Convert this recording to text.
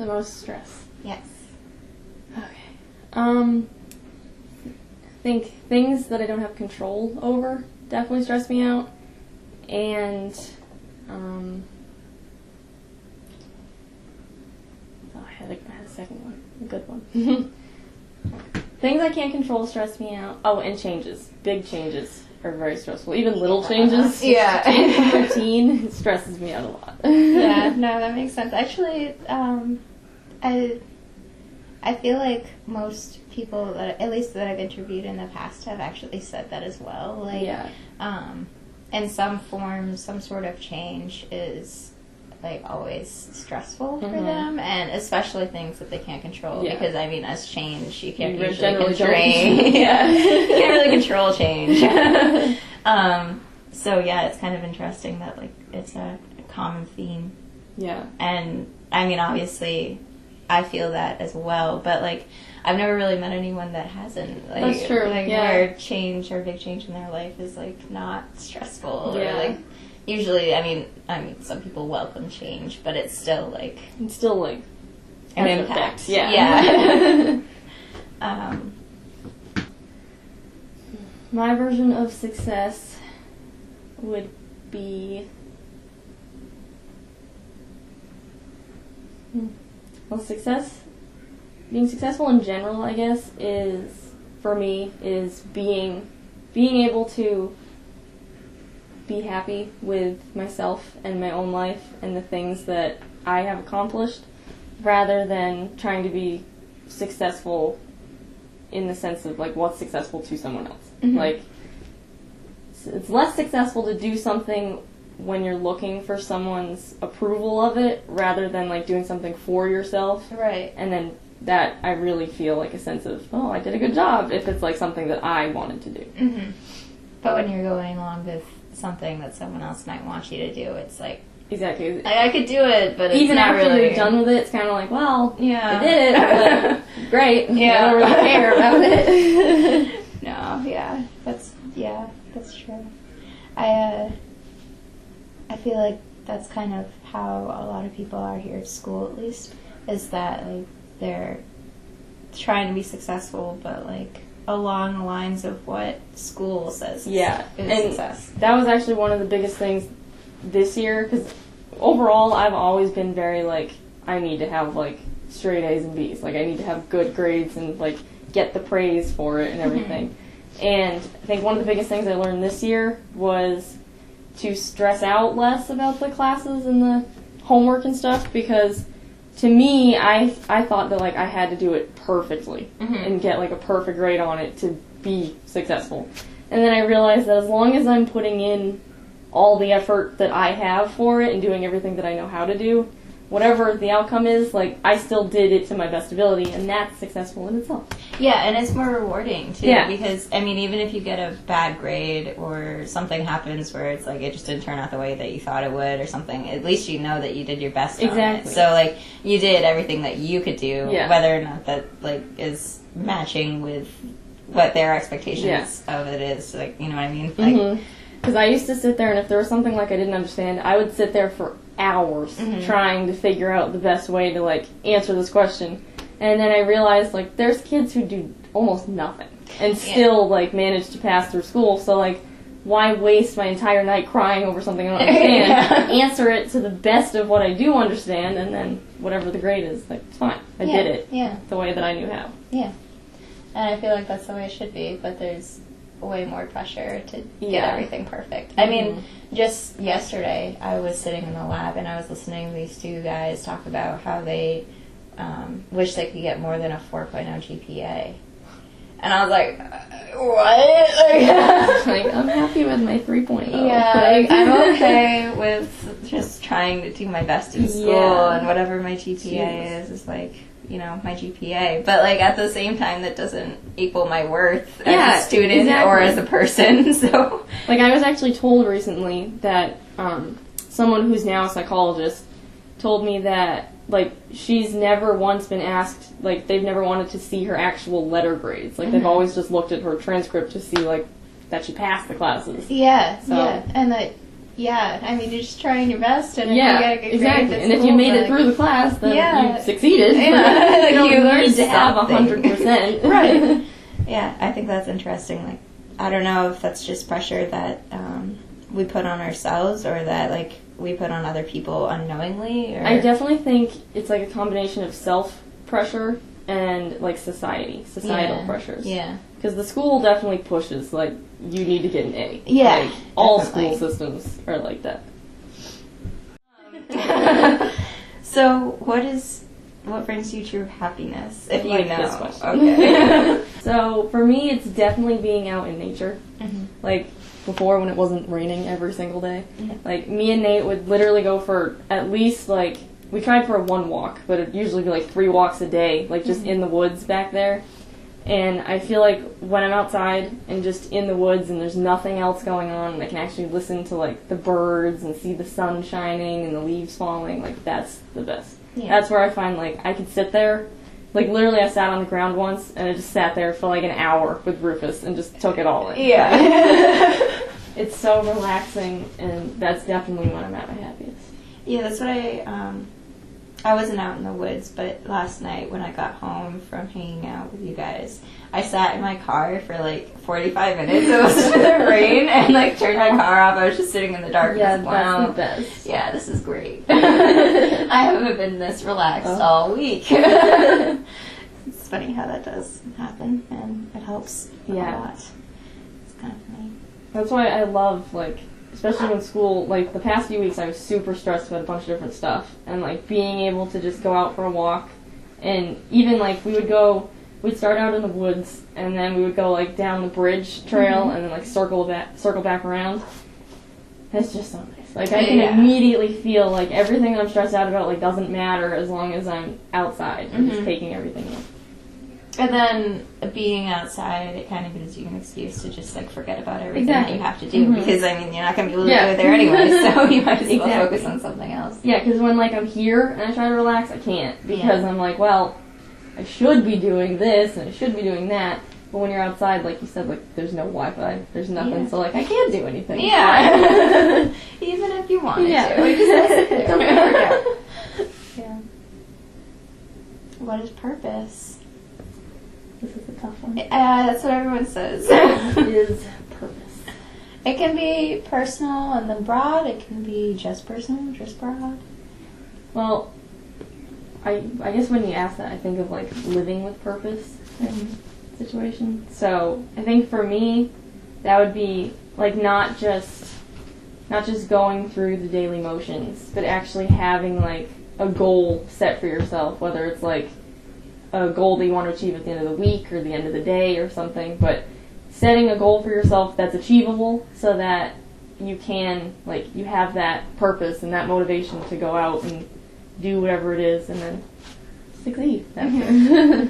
The most stress. Yes. Okay. I think things that I don't have control over definitely stress me out. And, I had a second one. A good one. Things I can't control stress me out. Oh, and changes. Big changes are very stressful. Even little changes. Yeah. Change in routine stresses me out a lot. Yeah, no, that makes sense. Actually, I feel like most people that, at least that I've interviewed in the past, have actually said that as well. Like, Yeah. In some form, some sort of change is like always stressful for them, and especially things that they can't control. Yeah. Because I mean, as change, you can't You usually generally control. don't. Yeah, you can't really control change. So yeah, it's kind of interesting that like it's a common theme. Yeah. And I mean, obviously, I feel that as well. But like, I've never really met anyone that hasn't. Like, That's true. Like Yeah. where change or big change in their life is like not stressful. Yeah. Or like, usually, I mean, some people welcome change, but it's still like It's still like an has impact. effect. Yeah. Yeah. My version of success would be being successful in general, I guess, is for me is being able to be happy with myself and my own life and the things that I have accomplished, rather than trying to be successful in the sense of like what's successful to someone else. Mm-hmm. Like, it's less successful to do something when you're looking for someone's approval of it, rather than like doing something for yourself. Right. And then that I really feel like a sense of, oh, I did a good job, if it's like something that I wanted to do. Mm-hmm. But when you're going along with something that someone else might want you to do, it's like, Exactly. I could do it, but it's Even not after really. you're done with it, it's kind of like, well, Yeah. I did it, but great. Yeah. I don't really care about it. No, yeah, that's true. I feel like that's kind of how a lot of people are here at school, at least, is that like they're trying to be successful, but like along the lines of what school says Yeah, is and success. that was actually one of the biggest things this year, because overall I've always been very like, I need to have like straight A's and B's, like I need to have good grades and like get the praise for it and everything. And I think one of the biggest things I learned this year was to stress out less about the classes and the homework and stuff, because to me, I thought that like I had to do it perfectly and get like a perfect grade on it to be successful. And then I realized that as long as I'm putting in all the effort that I have for it and doing everything that I know how to do, whatever the outcome is, like I still did it to my best ability, and that's successful in itself. Yeah, and it's more rewarding too, Yeah. because I mean, even if you get a bad grade or something happens where it's like it just didn't turn out the way that you thought it would or something, at least you know that you did your best on it. Exactly. So like you did everything that you could do, Yeah. whether or not that like is matching with what their expectations of it is. Like, you know what I mean? Like, Because I used to sit there, and if there was something like I didn't understand, I would sit there for hours trying to figure out the best way to like answer this question. And then I realized like there's kids who do almost nothing and still like manage to pass through school. So like, why waste my entire night crying over something I don't understand? Answer it to the best of what I do understand, and then whatever the grade is, like it's fine. I did it the way that I knew how. Yeah. And I feel like that's the way it should be, but there's way more pressure to get everything perfect. I mean, just yesterday I was sitting in the lab and I was listening to these two guys talk about how they wish they could get more than a 4.0 GPA. And I was like, what? Like, I'm happy with my 3.0. Yeah, like, I'm okay with just trying to do my best in school, and whatever my GPA is like, you know, my GPA. But like at the same time, that doesn't equal my worth as a student or as a person. So, like, I was actually told recently that someone who's now a psychologist told me that like she's never once been asked, like they've never wanted to see her actual letter grades. Like they've always just looked at her transcript to see like that she passed the classes. Yeah, So- and that Yeah, I mean, you're just trying your best, and if Yeah, you get a good exactly. grade, And that's if you cool, made but, it through the class, then Yeah. you succeeded. Yeah, like you don't you learned need to have something. 100%. Right. Yeah, I think that's interesting. Like, I don't know if that's just pressure that we put on ourselves, or that like we put on other people unknowingly. Or... I definitely think it's like a combination of self-pressure and like societal pressures. Yeah. Because the school definitely pushes, like, you need to get an A. Yeah, Like, all definitely. school systems are like that. So, what brings you true happiness? If you Like know. this question. Okay. So, for me, it's definitely being out in nature. Mhm. Like, before when it wasn't raining every single day. Yeah. Like, me and Nate would literally go for at least, like, we tried for one walk, but it'd usually be, like, 3 walks a day, like, just in the woods back there. And I feel like when I'm outside and just in the woods and there's nothing else going on, and I can actually listen to, like, the birds and see the sun shining and the leaves falling, like, that's the best. Yeah. That's where I find, like, I could sit there. Like, literally, I sat on the ground once, and I just sat there for, like, an hour with Rufus and just took it all in. Yeah. It's so relaxing, and that's definitely when I'm at my happiest. Yeah, that's what I wasn't out in the woods, but last night when I got home from hanging out with you guys, I sat in my car for like 45 minutes. It was the rain, and like turned my car off. I was just sitting in the darkness. Yeah, Wow. that's the best. Yeah, this is great. I haven't been this relaxed all week. It's funny how that does happen, and it helps a lot. It's kind of funny. That's why I love, like, especially when school, like, the past few weeks I was super stressed with a bunch of different stuff. And, like, being able to just go out for a walk. And even, like, we'd start out in the woods, and then we would go, like, down the bridge trail, and then, like, circle back around. It's just so nice. Like, I can immediately feel, like, everything that I'm stressed out about, like, doesn't matter as long as I'm outside and just taking everything in. And then being outside, it kind of gives you an excuse to just like forget about everything that you have to do, because I mean you're not going to be able to do it there anyway, so you might as well focus on something else. Yeah, because when like I'm here and I try to relax, I can't, because I'm like, well, I should be doing this and I should be doing that. But when you're outside, like you said, like there's no Wi-Fi, there's nothing, so like I can't do anything. Yeah, even if you wanted to, you just sit there. Don't work out. Yeah. What is purpose? This is a tough one. That's what everyone says. What is purpose? It can be personal and then broad. It can be just personal, just broad. Well, I guess when you ask that, I think of like living with purpose situation. So I think for me, that would be like not just going through the daily motions, but actually having like a goal set for yourself, whether it's like a goal that you want to achieve at the end of the week or the end of the day or something, but setting a goal for yourself that's achievable so that you can, like, you have that purpose and that motivation to go out and do whatever it is and then succeed after.